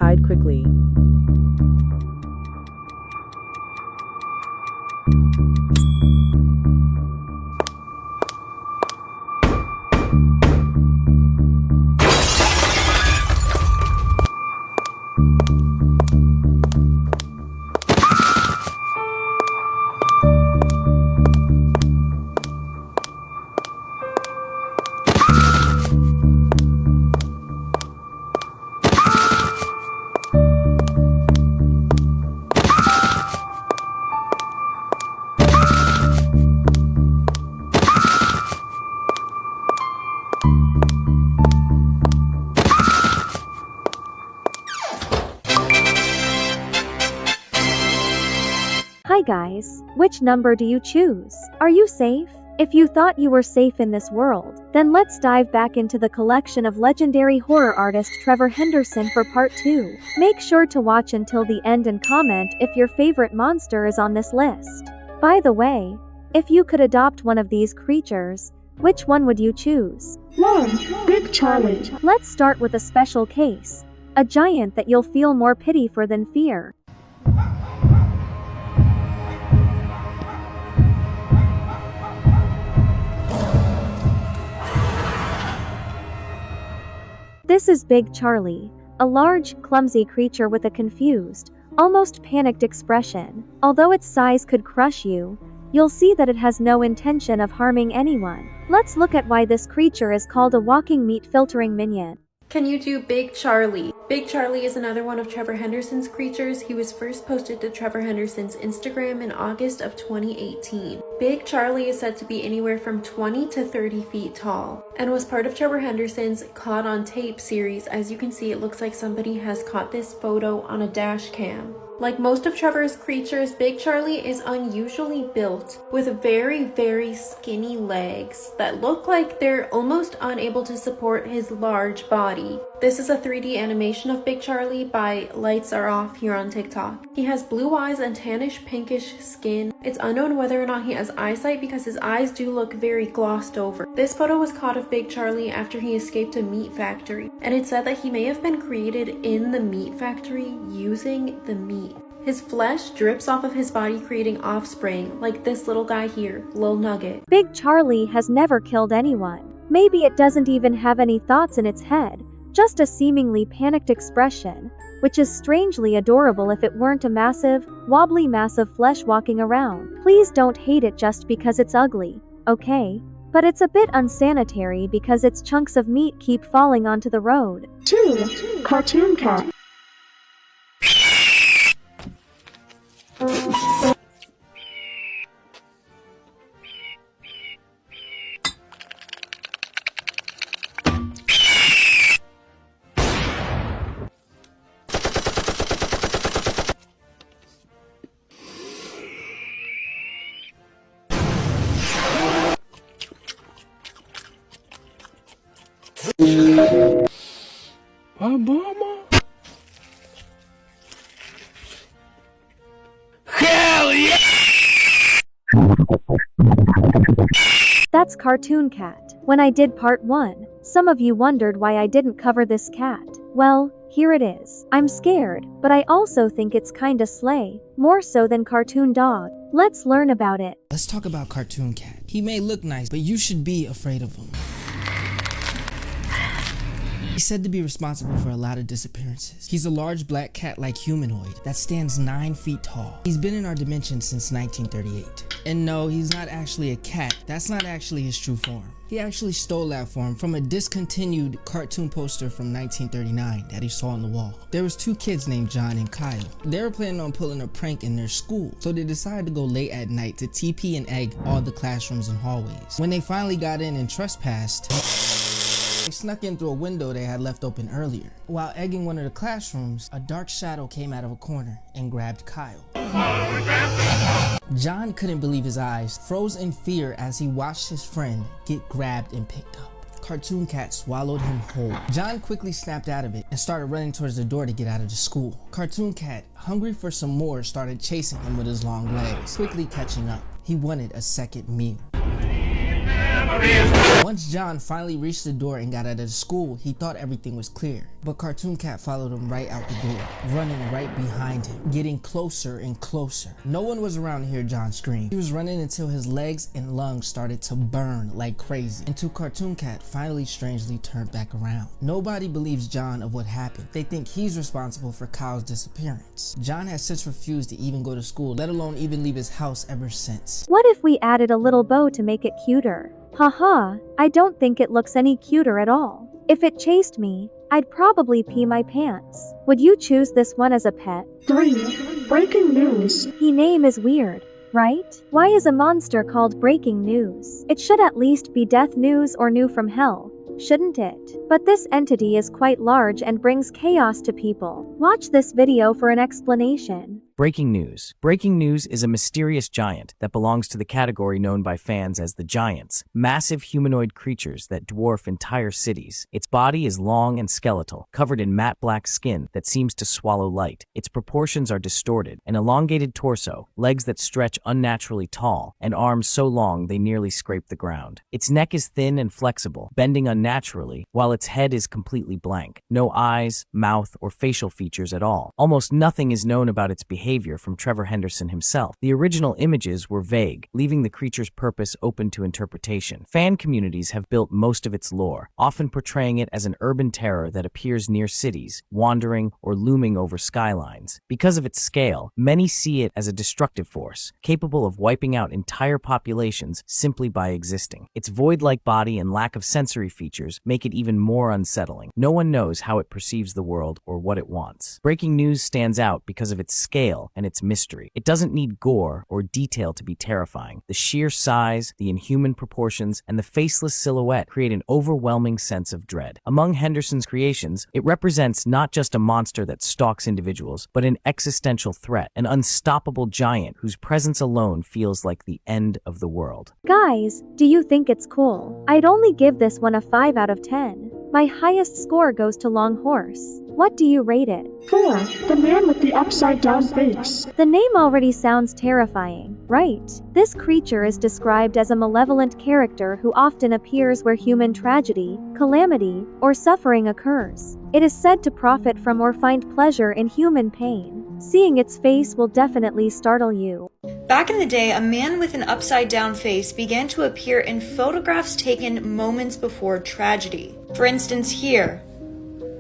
hide quickly. Hi guys, which number do you choose? Are you safe? If you thought you were safe in this world, then let's dive back into the collection of legendary horror artist Trevor Henderson for part 2. Make sure to watch until the end and comment if your favorite monster is on this list. By the way, if you could adopt one of these creatures, which one would you choose? 1. Big Charlie. Let's start with a special case. A giant that you'll feel more pity for than fear. This is Big Charlie, a large, clumsy creature with a confused, almost panicked expression. Although its size could crush you, you'll see that it has no intention of harming anyone. Let's look at why this creature is called a walking meat filtering minion. Can you do Big Charlie? Big Charlie is another one of Trevor Henderson's creatures. He was first posted to Trevor Henderson's Instagram in August of 2018. Big Charlie is said to be anywhere from 20 to 30 feet tall and was part of Trevor Henderson's Caught on Tape series. As you can see, it looks like somebody has caught this photo on a dash cam. Like most of Trevor's creatures, Big Charlie is unusually built with very, very skinny legs that look like they're almost unable to support his large body. This is a 3D animation of Big Charlie by Lights Are Off here on TikTok. He has blue eyes and tannish pinkish skin. It's unknown whether or not he has eyesight because his eyes do look very glossed over. This photo was caught of Big Charlie after he escaped a meat factory, and it's said that he may have been created in the meat factory using the meat. His flesh drips off of his body, creating offspring, like this little guy here, Lil Nugget. Big Charlie has never killed anyone. Maybe it doesn't even have any thoughts in its head, just a seemingly panicked expression, which is strangely adorable if it weren't a massive, wobbly mass of flesh walking around. Please don't hate it just because it's ugly, okay? But it's a bit unsanitary because its chunks of meat keep falling onto the road. 2. Cartoon Cat. Obama? Hell yeah! That's Cartoon Cat. When I did part 1, some of you wondered why I didn't cover this cat. Well, here it is. I'm scared, but I also think it's kinda slay, more so than Cartoon Dog. Let's learn about it. Let's talk about Cartoon Cat. He may look nice, but you should be afraid of him. He's said to be responsible for a lot of disappearances. He's a large black cat-like humanoid that stands 9 feet tall. He's been in our dimension since 1938. And no, he's not actually a cat. That's not actually his true form. He actually stole that form from a discontinued cartoon poster from 1939 that he saw on the wall. There was 2 kids named John and Kyle. They were planning on pulling a prank in their school, so they decided to go late at night to TP and egg all the classrooms and hallways. When they finally got in and trespassed, they snuck in through a window they had left open earlier. While egging one of the classrooms, a dark shadow came out of a corner and grabbed Kyle. John couldn't believe his eyes, froze in fear as he watched his friend get grabbed and picked up. Cartoon Cat swallowed him whole. John quickly snapped out of it and started running towards the door to get out of the school. Cartoon Cat, hungry for some more, started chasing him with his long legs, quickly catching up. He wanted a second meal. Once John finally reached the door and got out of the school, he thought everything was clear. But Cartoon Cat followed him right out the door, running right behind him, getting closer and closer. No one was around to hear John scream. He was running until his legs and lungs started to burn like crazy, until Cartoon Cat finally strangely turned back around. Nobody believes John of what happened. They think he's responsible for Kyle's disappearance. John has since refused to even go to school, let alone even leave his house ever since. What if we added a little bow to make it cuter? Haha, I don't think it looks any cuter at all. If it chased me, I'd probably pee my pants. Would you choose this one as a pet? 3. Breaking news. The name is weird, right? Why is a monster called Breaking News? It should at least be Death News or New from Hell, shouldn't it? But this entity is quite large and brings chaos to people. Watch this video for an explanation. Breaking news. Breaking news is a mysterious giant that belongs to the category known by fans as the Giants, massive humanoid creatures that dwarf entire cities. Its body is long and skeletal, covered in matte black skin that seems to swallow light. Its proportions are distorted, an elongated torso, legs that stretch unnaturally tall, and arms so long they nearly scrape the ground. Its neck is thin and flexible, bending unnaturally, while its head is completely blank. No eyes, mouth, or facial features at all. Almost nothing is known about its behavior from Trevor Henderson himself. The original images were vague, leaving the creature's purpose open to interpretation. Fan communities have built most of its lore, often portraying it as an urban terror that appears near cities, wandering or looming over skylines. Because of its scale, many see it as a destructive force, capable of wiping out entire populations simply by existing. Its void-like body and lack of sensory features make it even more unsettling. No one knows how it perceives the world or what it wants. Breaking news stands out because of its scale and its mystery. It doesn't need gore or detail to be terrifying. The sheer size, the inhuman proportions, and the faceless silhouette create an overwhelming sense of dread. Among Henderson's creations, it represents not just a monster that stalks individuals, but an existential threat, an unstoppable giant whose presence alone feels like the end of the world. Guys, do you think it's cool? I'd only give this one a 5 out of 10. My highest score goes to Long Horse. What do you rate it? 4. The man with the upside down face. The name already sounds terrifying, right? This creature is described as a malevolent character who often appears where human tragedy, calamity, or suffering occurs. It is said to profit from or find pleasure in human pain. Seeing its face will definitely startle you. Back in the day, a man with an upside-down face began to appear in photographs taken moments before tragedy. For instance, here,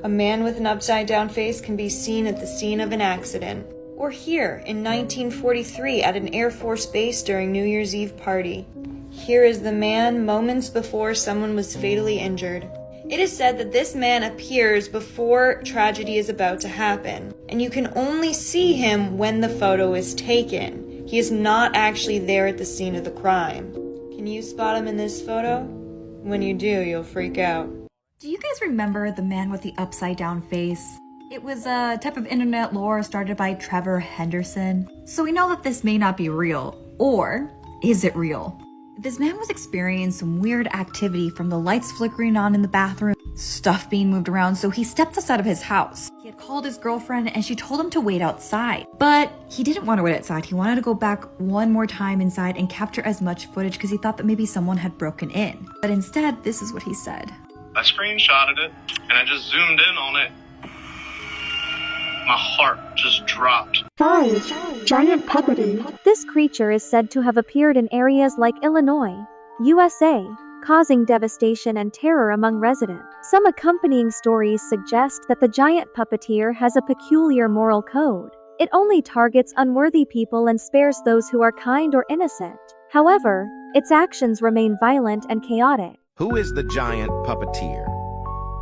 a man with an upside-down face can be seen at the scene of an accident. Or here, in 1943 at an Air Force base during New Year's Eve party. Here is the man moments before someone was fatally injured. It is said that this man appears before tragedy is about to happen, and you can only see him when the photo is taken. He is not actually there at the scene of the crime. Can you spot him in this photo? When you do, you'll freak out. Do you guys remember the man with the upside down face? It was a type of internet lore started by Trevor Henderson. So we know that this may not be real. Or is it real? This man was experiencing some weird activity, from the lights flickering on in the bathroom, stuff being moved around, so he stepped outside of his house. He had called his girlfriend and she told him to wait outside. But he didn't want to wait outside. He wanted to go back one more time inside and capture as much footage because he thought that maybe someone had broken in. But instead, this is what he said. I screenshotted it and I just zoomed in on it. My heart just dropped. 5. Giant puppeteer. This creature is said to have appeared in areas like Illinois, USA, causing devastation and terror among residents. Some accompanying stories suggest that the giant puppeteer has a peculiar moral code. It only targets unworthy people and spares those who are kind or innocent. However, its actions remain violent and chaotic. Who is the giant puppeteer?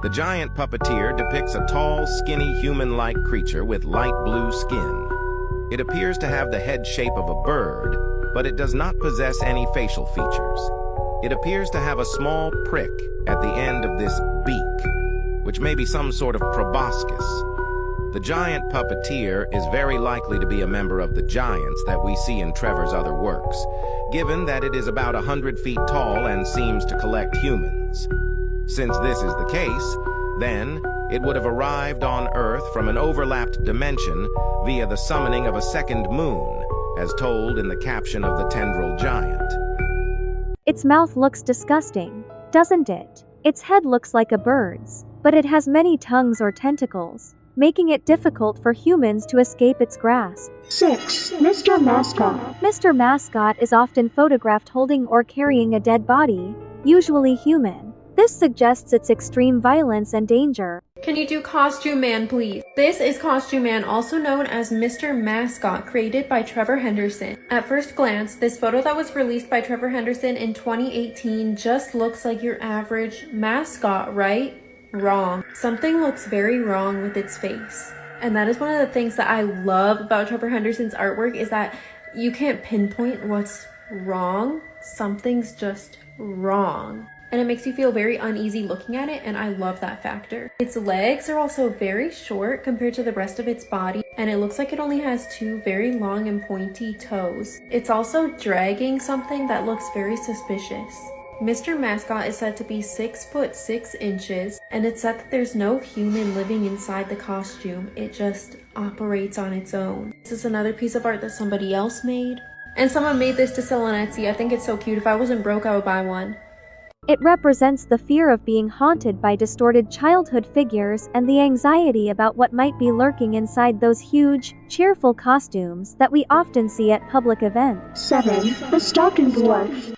The giant puppeteer depicts a tall, skinny, human-like creature with light blue skin. It appears to have the head shape of a bird, but it does not possess any facial features. It appears to have a small prick at the end of this beak, which may be some sort of proboscis. The giant puppeteer is very likely to be a member of the giants that we see in Trevor's other works, given that it is about 100 feet tall and seems to collect humans. Since this is the case, then it would have arrived on Earth from an overlapped dimension via the summoning of a second moon, as told in the caption of the Tendril Giant. Its mouth looks disgusting, doesn't it? Its head looks like a bird's, but it has many tongues or tentacles, making it difficult for humans to escape its grasp. 6. Mr. Mascot. Mr. Mascot is often photographed holding or carrying a dead body, usually human. This suggests its extreme violence and danger. Can you do Costume Man, please? This is Costume Man, also known as Mr. Mascot, created by Trevor Henderson. At first glance, this photo that was released by Trevor Henderson in 2018 just looks like your average mascot, right? Wrong. Something looks very wrong with its face. And that is one of the things that I love about Trevor Henderson's artwork, is that you can't pinpoint what's wrong. Something's just wrong. And it makes you feel very uneasy looking at it, and I love that factor. Its legs are also very short compared to the rest of its body, and it looks like it only has 2 very long and pointy toes. It's also dragging something that looks very suspicious. Mr. Mascot is said to be 6 foot 6 inches, and it's said that there's no human living inside the costume. It just operates on its own. This is another piece of art that somebody else made, and someone made this to sell on Etsy. I think it's so cute. If I wasn't broke, I would buy one. It represents the fear of being haunted by distorted childhood figures and the anxiety about what might be lurking inside those huge, cheerful costumes that we often see at public events. 7. The Stalking Dwarf.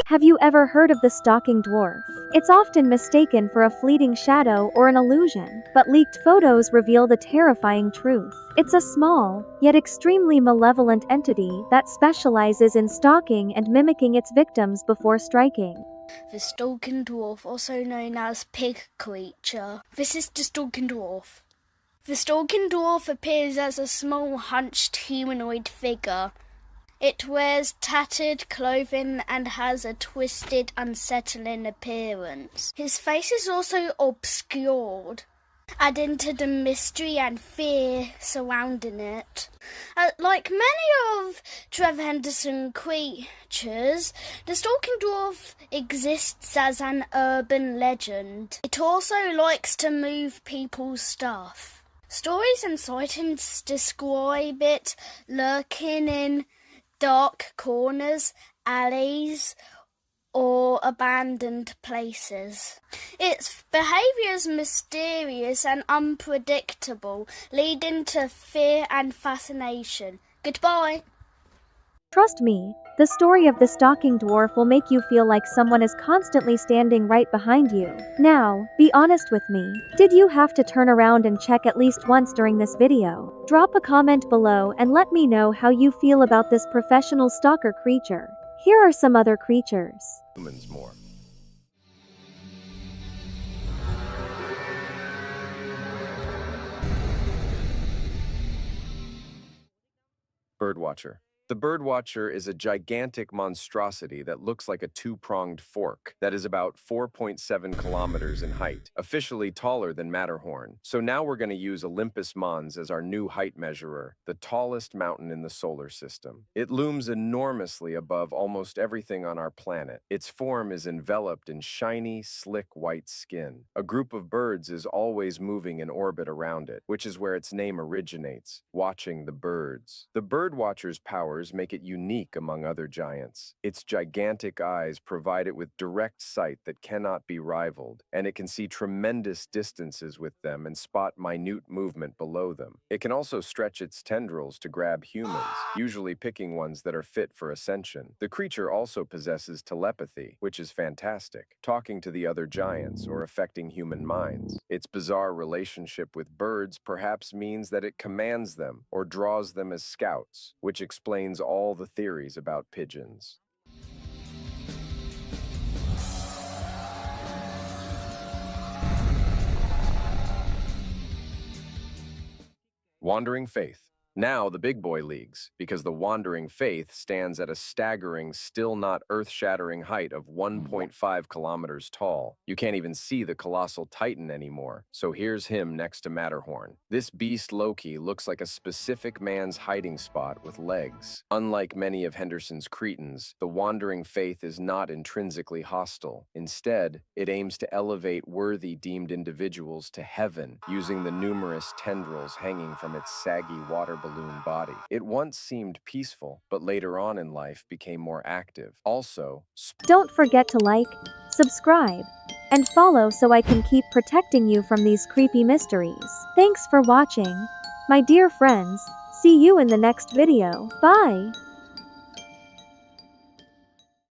Have you ever heard of the stalking dwarf? It's often mistaken for a fleeting shadow or an illusion, but leaked photos reveal the terrifying truth. It's a small, yet extremely malevolent entity that specializes in stalking and mimicking its victims before striking. The stalking dwarf, also known as pig creature. This is the stalking dwarf. The stalking dwarf appears as a small, hunched humanoid figure. It wears tattered clothing and has a twisted, unsettling appearance. His face is also obscured, adding to the mystery and fear surrounding it. Like many of Trevor Henderson creatures, the stalking dwarf exists as an urban legend. It also likes to move people's stuff. Stories and sightings describe it lurking in dark corners, alleys, or abandoned places. Its behaviour is mysterious and unpredictable, leading to fear and fascination. Goodbye. Trust me, the story of the stalking dwarf will make you feel like someone is constantly standing right behind you. Now, be honest with me. Did you have to turn around and check at least once during this video? Drop a comment below and let me know how you feel about this professional stalker creature. Here are some other creatures. Humans more. Birdwatcher. The birdwatcher is a gigantic monstrosity that looks like a two-pronged fork that is about 4.7 kilometers in height, officially taller than Matterhorn. So now we're going to use Olympus Mons as our new height measurer, the tallest mountain in the solar system. It looms enormously above almost everything on our planet. Its form is enveloped in shiny, slick white skin. A group of birds is always moving in orbit around it, which is where its name originates, watching the birds. The birdwatcher's power make it unique among other giants. Its gigantic eyes provide it with direct sight that cannot be rivaled, and it can see tremendous distances with them and spot minute movement below them. It can also stretch its tendrils to grab humans, usually picking ones that are fit for ascension. The creature also possesses telepathy, which is fantastic, talking to the other giants or affecting human minds. Its bizarre relationship with birds perhaps means that it commands them or draws them as scouts, which explains all the theories about pigeons. Wandering Faith. Now the big boy leagues, because the Wandering Faith stands at a staggering, still not earth-shattering height of 1.5 kilometers tall. You can't even see the colossal titan anymore, so here's him next to Matterhorn. This beast Loki looks like a specific man's hiding spot with legs. Unlike many of Henderson's Cretans, the Wandering Faith is not intrinsically hostile. Instead, it aims to elevate worthy deemed individuals to heaven, using the numerous tendrils hanging from its saggy water balloon body. It once seemed peaceful, but later on in life became more active. Also, Don't forget to like, subscribe, and follow so I can keep protecting you from these creepy mysteries. Thanks for watching, my dear friends. See you in the next video. Bye!